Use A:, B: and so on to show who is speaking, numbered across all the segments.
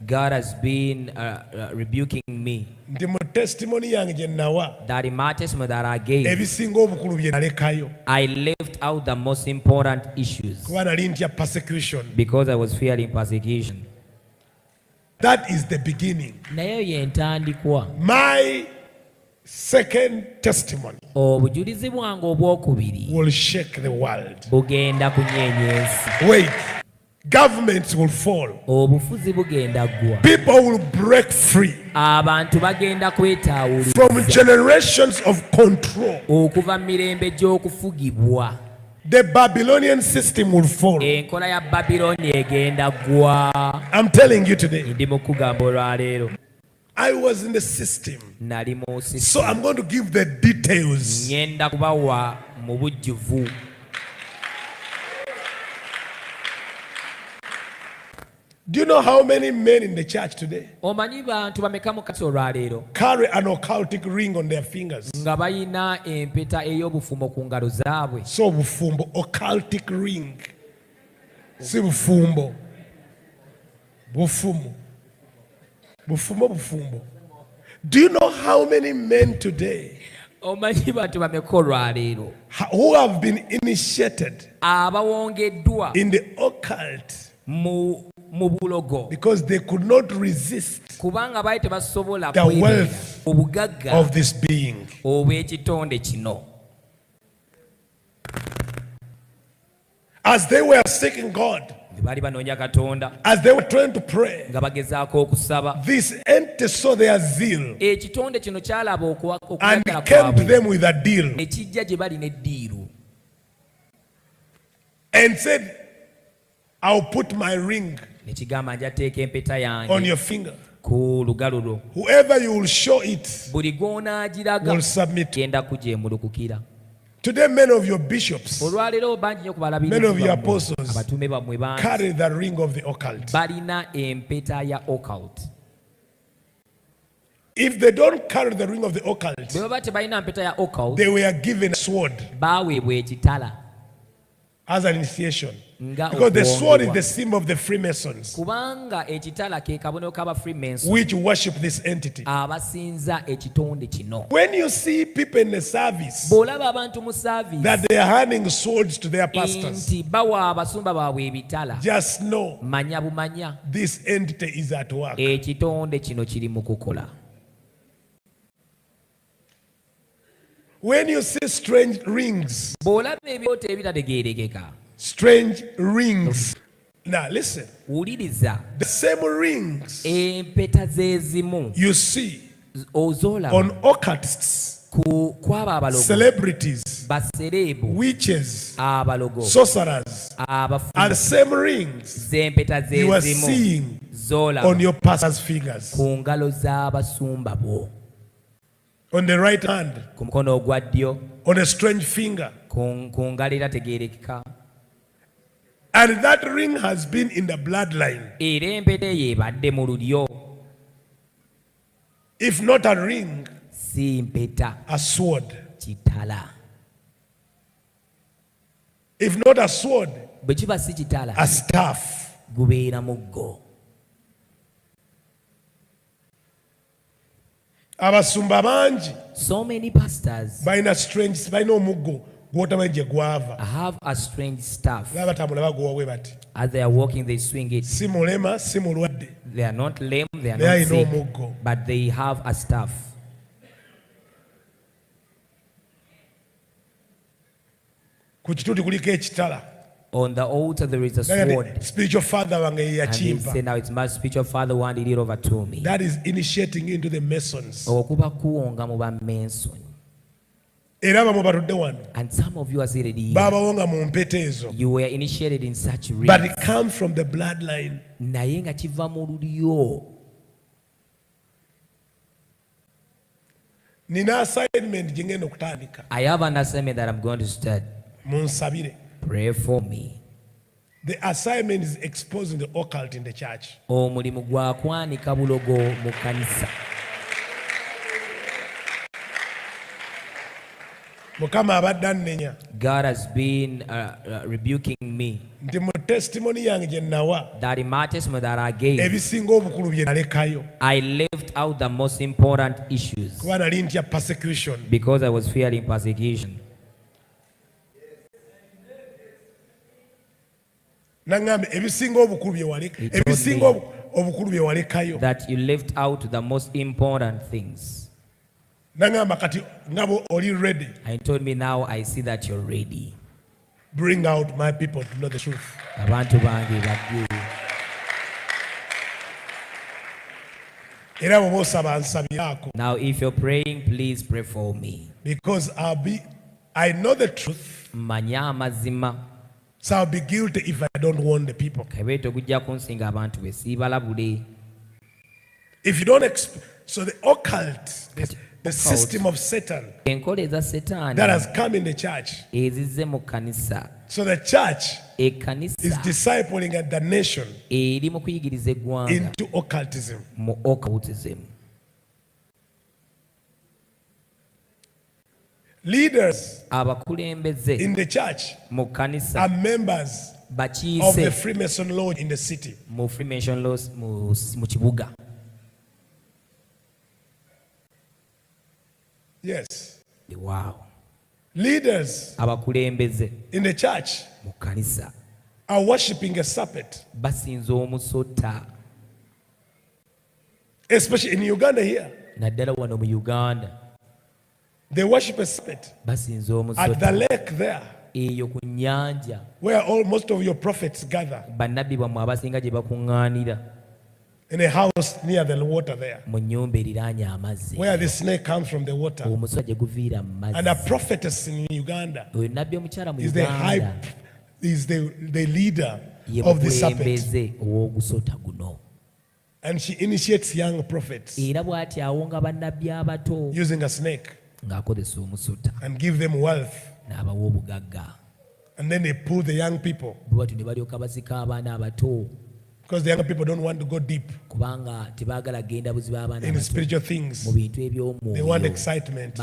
A: God has been rebuking me. That in my testimony that I gave, I left out the most important issues because I was fearing persecution.
B: That is the beginning. My second testimony will shake the world. Wait. Governments will fall. People will break free from generations of control. The Babylonian system will fall. I'm telling you today. I was in the system. So I'm going to give the details. Do you know how many men in the church today carry an occultic ring on their fingers? So bufumbo, occultic ring. Si bufumbo. Bufumo. Bufumo, bufumbo. Do you know how many men today who have been initiated in the occult because they could not resist the wealth of this being? As they were seeking God, as they were trying to pray, this entity saw their zeal and came to them with a deal and said, I'll put my ring on your finger. Whoever you will show it will submit. Today, many of your bishops, many of your apostles carry the ring of the occult. If they don't carry the ring of the occult, they were given a sword as an initiation. Because the sword is the symbol of the Freemasons, which worship this entity. When you see people in the service that they are handing swords to their pastors, just know this entity is at work. When you see strange rings, strange rings. Now listen. The same rings you see on occultists, celebrities, witches, sorcerers, are the same rings you are seeing on your pastor's fingers. On the right hand, on a strange finger. And that ring has been in the bloodline. If not a ring, a sword. If not a sword, a staff. Abasumba banji,
A: so many pastors
B: baina strange, baina omugo gw'otamanyi guava.
A: Have a strange staff. As they are walking, they swing it. They are not lame, they are not sick, but they have a staff. On the altar there is a sword.
B: Spiritual father
A: and he said, now it's my spiritual father who handed it over to me.
B: That is initiating you into the Masons.
A: And some of you are seated here. You were initiated in such rings.
B: But it comes from the bloodline.
A: I have an assignment that I'm going to start. Pray for me.
B: The assignment is exposing the occult in the church.
A: God has been rebuking me. That in my testimony that I gave, I left out the most important issues because I was fearing persecution. That you left out the most important things. And told me, now I see that you're ready.
B: Bring out my people to know the truth.
A: Now if you're praying, please pray for me.
B: Because I know the truth. So I'll be guilty if I don't warn the people. If you don't so the occult, the system of Satan that has come in the church. So the church is discipling the nation into occultism. Leaders in the church are members of the Freemason Lodge in the city. Yes.
A: Wow.
B: Leaders in the church are worshipping a serpent. Especially in Uganda here. They worship a serpent at the lake there, where most of your prophets gather. In a house near the water there, where the snake comes from the water. And a prophetess in Uganda is the leader of the serpent. And she initiates young prophets using a snake and give them wealth. And then they pull the young people. Because the young people don't want to go deep in spiritual things. They want excitement.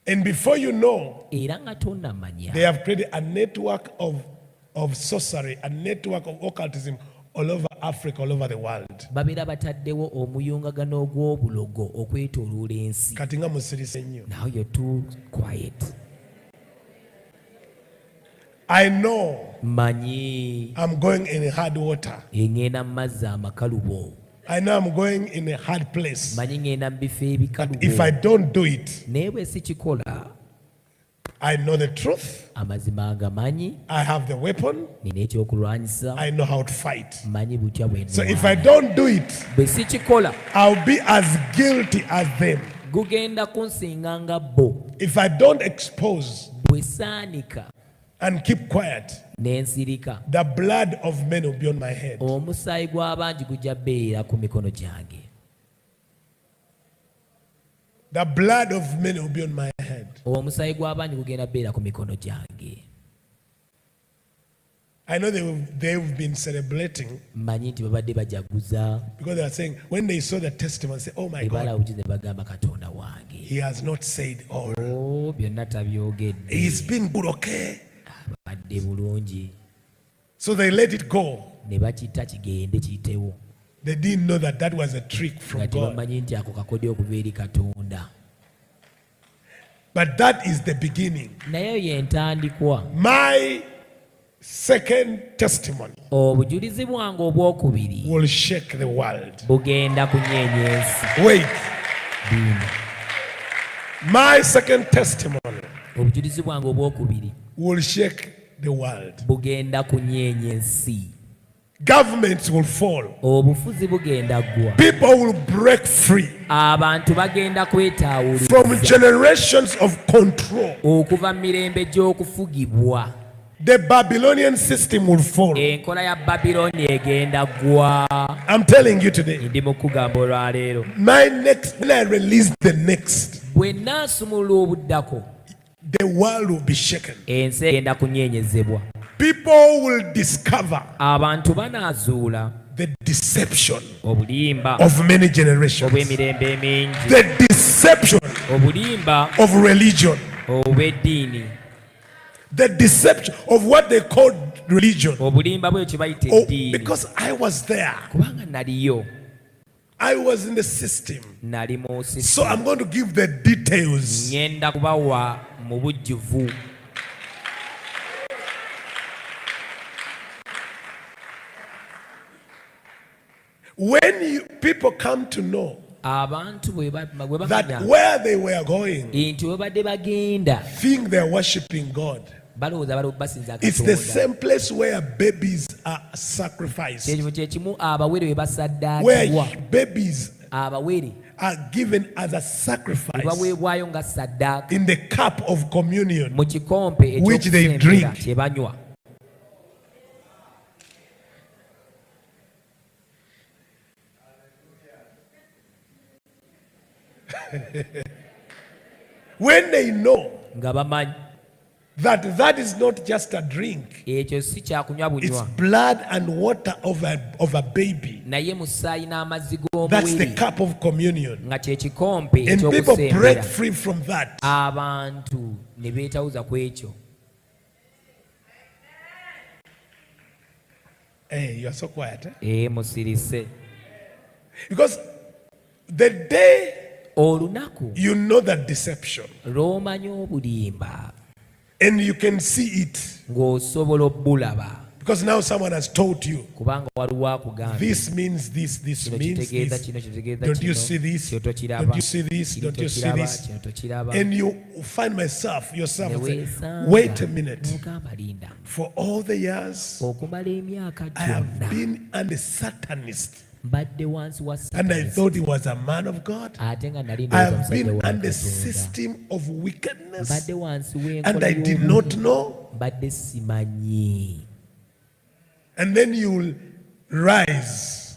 B: And before you know, they have created a network of sorcery, a network of occultism all over Africa, all over the world.
A: Now you're too quiet.
B: I know I'm going in hard water. I know I'm going in a hard place. But if I don't do it, I know the truth. I have the weapon. I know how to fight. So if I don't do it, I'll be as guilty as them. If I don't expose and keep quiet, the blood of men will be on my head. The blood of men will be on my head. I know they've been celebrating because they are saying, when they saw the testimony, they say, oh my God, he has not said all. He's been good, okay? So they let it go. They didn't know that was a trick from God. But that is the beginning. My second testimony will shake the world. Wait. My second testimony will shake the world. Governments will fall. People will break free from generations of control. The Babylonian system will fall. I'm telling you today. When I release the next, the world will be shaken. People will discover the deception of many generations, the deception of religion, the deception of what they called religion. Because I was there. I was in the system. So I'm going to give the details. When people come to know that where they were going, think they're worshiping God, it's the same place where babies are sacrificed, where babies are given as a sacrifice in the cup of communion which they drink. When they know that is not just a drink, it's blood and water of a baby. That's the cup of communion. And people break free from that. Hey, you're so quiet. Because the day you know that deception, and you can see it, because now someone has told you, this means this, this means this. Don't you see this? Don't you see this? Don't you see this? And you find yourself say, wait a minute. For all the years I have been a Satanist, and I thought he was a man of God. I have been under the system of wickedness, and I did not know. And then you will rise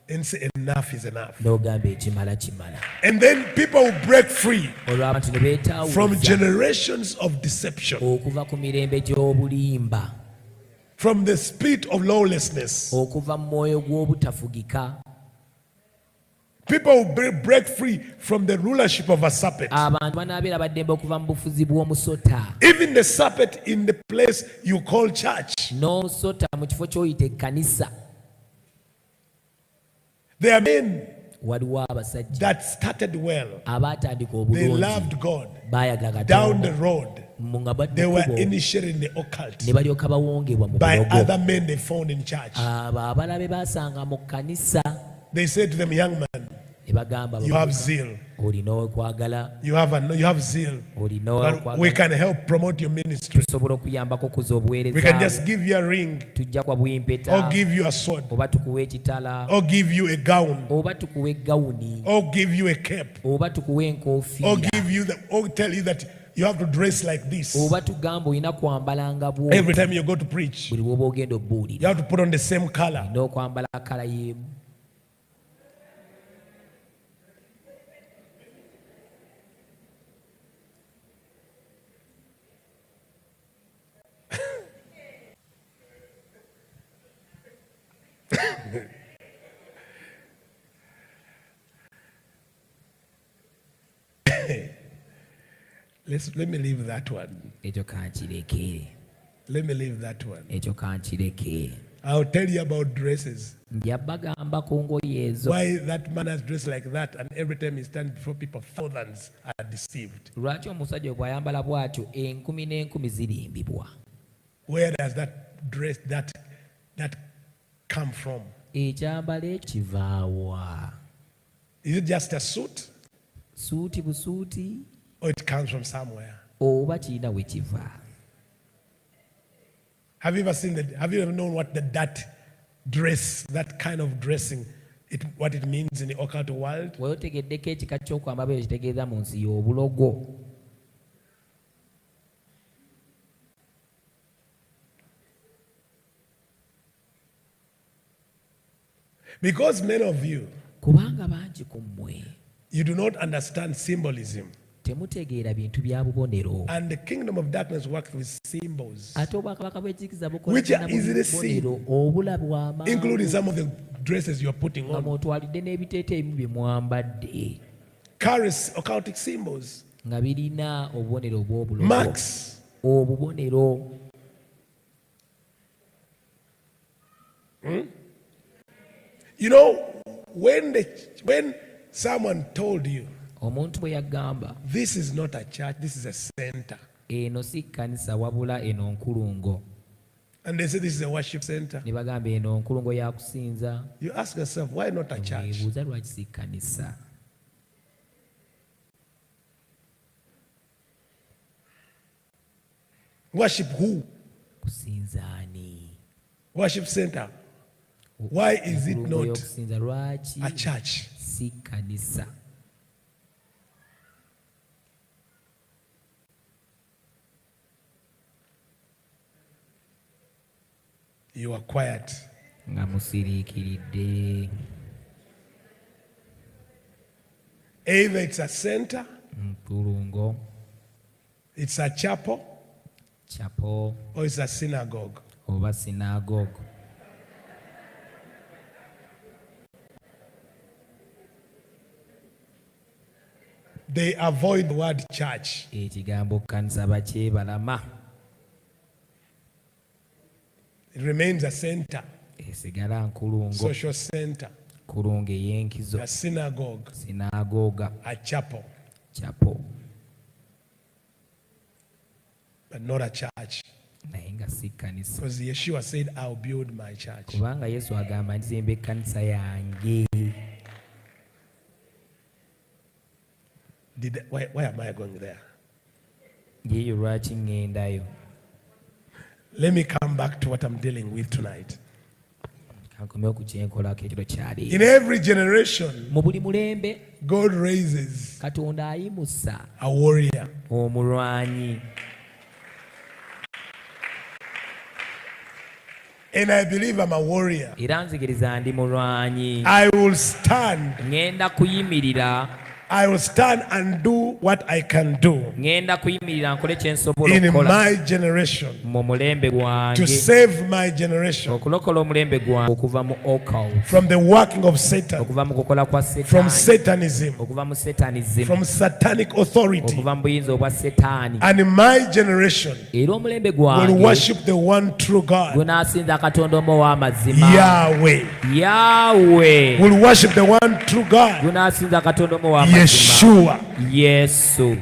B: and say enough is enough. And then people will break free from generations of deception, from the spirit of lawlessness. People will break free from the rulership of a serpent. Even the serpent in the place you call church. There are men that started well. They loved God. Down the road, they were initiated in the occult by other men they found in church. They said to them, young man, you have zeal. You have zeal. But we can help promote your ministry. We can just give you a ring, or give you a sword, or give you a gown, or give you a cape, or give you or tell you that you have to dress like this. Every time you go to preach, you have to put on the same color. Let me leave that one. Let me leave that one. I'll tell you about dresses. Why that man has dressed like that, and every time he stands before people, thousands are deceived. Where does that dress that come from? Is it just a suit? Or it comes from somewhere? Have you ever seen that? Have you ever known what that dress, that kind of dressing, what it means in the occult world? Because many of you, you do not understand symbolism.
A: temutegeera bintu bya bubonero.
B: And the kingdom of darkness works with symbols,
A: ate obwakabaka bw'ekizikiza
B: which are easily seen,
A: obulabwa amangu,
B: including some of the dresses you are putting
A: nga
B: on.
A: mwotwalidde n'ebiteeteeyi bye mwambadde
B: Carries occultic symbols,
A: nga birina obubonero obw'obulogo,
B: marks,
A: obubonero.
B: You know, when someone told you,
A: omuntu bwe yagamba,
B: this is not a church, this is a center,
A: eno si kkanisa wabula eno nkulungo,
B: and they say this is a worship center,
A: ne bagamba eno nkulungo ya kusinza,
B: you ask yourself, why not a church?
A: weebuuza lwaki si kkanisa?
B: Worship who?
A: Kusinza ani?
B: Worship center. Why is it not
A: okusinza lwaki
B: a church?
A: si kkanisa?
B: You are quiet.
A: Nga musiriikiridde.
B: Either it's a center,
A: nkulungo,
B: it's a chapel, or it's a synagogue.
A: oba sinagogue.
B: They avoid the word church.
A: Ekigambo kkanisa bakyebalama.
B: It remains a center,
A: esigala nkulungo,
B: social center,
A: kulungo ey'enkizo,
B: a synagogue,
A: sinagoga,
B: a chapel, but not a church.
A: naye nga si kkanisa.
B: Because Yeshua said, I'll build my church.
A: Kubanga Yesu agamba nzimba ekkanisa yange.
B: Why am I going there?
A: Yeyo lwaki ŋŋendayo?
B: Let me come back to what I'm dealing with tonight.
A: Kankomyewo ku kyenkolako ekiro kyali.
B: In every generation,
A: mu buli mulembe,
B: God raises
A: Katonda ayimusa
B: a warrior.
A: omulwanyi.
B: And I believe I'm a warrior.
A: Era nzikiriza ndi mulwanyi.
B: I will stand.
A: Ngenda kuyimirira.
B: I will stand and do what I can do
A: ngenda kuyimirira nkole kye nsobola
B: in
A: okukola
B: my generation
A: mu mulembe gwange,
B: to save my generation
A: okulokola omulembe gwange okuva mu occult,
B: from the working of Satan,
A: okuva mu kukola kwa
B: from
A: Setaani,
B: Satanism,
A: okuva mu Satanism,
B: from satanic authority.
A: okuva mu buyinza obwa Setaani.
B: And my generation
A: Era omulembe
B: will
A: gwange
B: worship the one true God,
A: gunaasinza Katonda omu ow'amazima.
B: Yahweh.
A: Yahweh
B: Will worship the one true God,
A: gunaasinza Katonda omu ow'amazima.
B: Yeshua.
A: Yesu.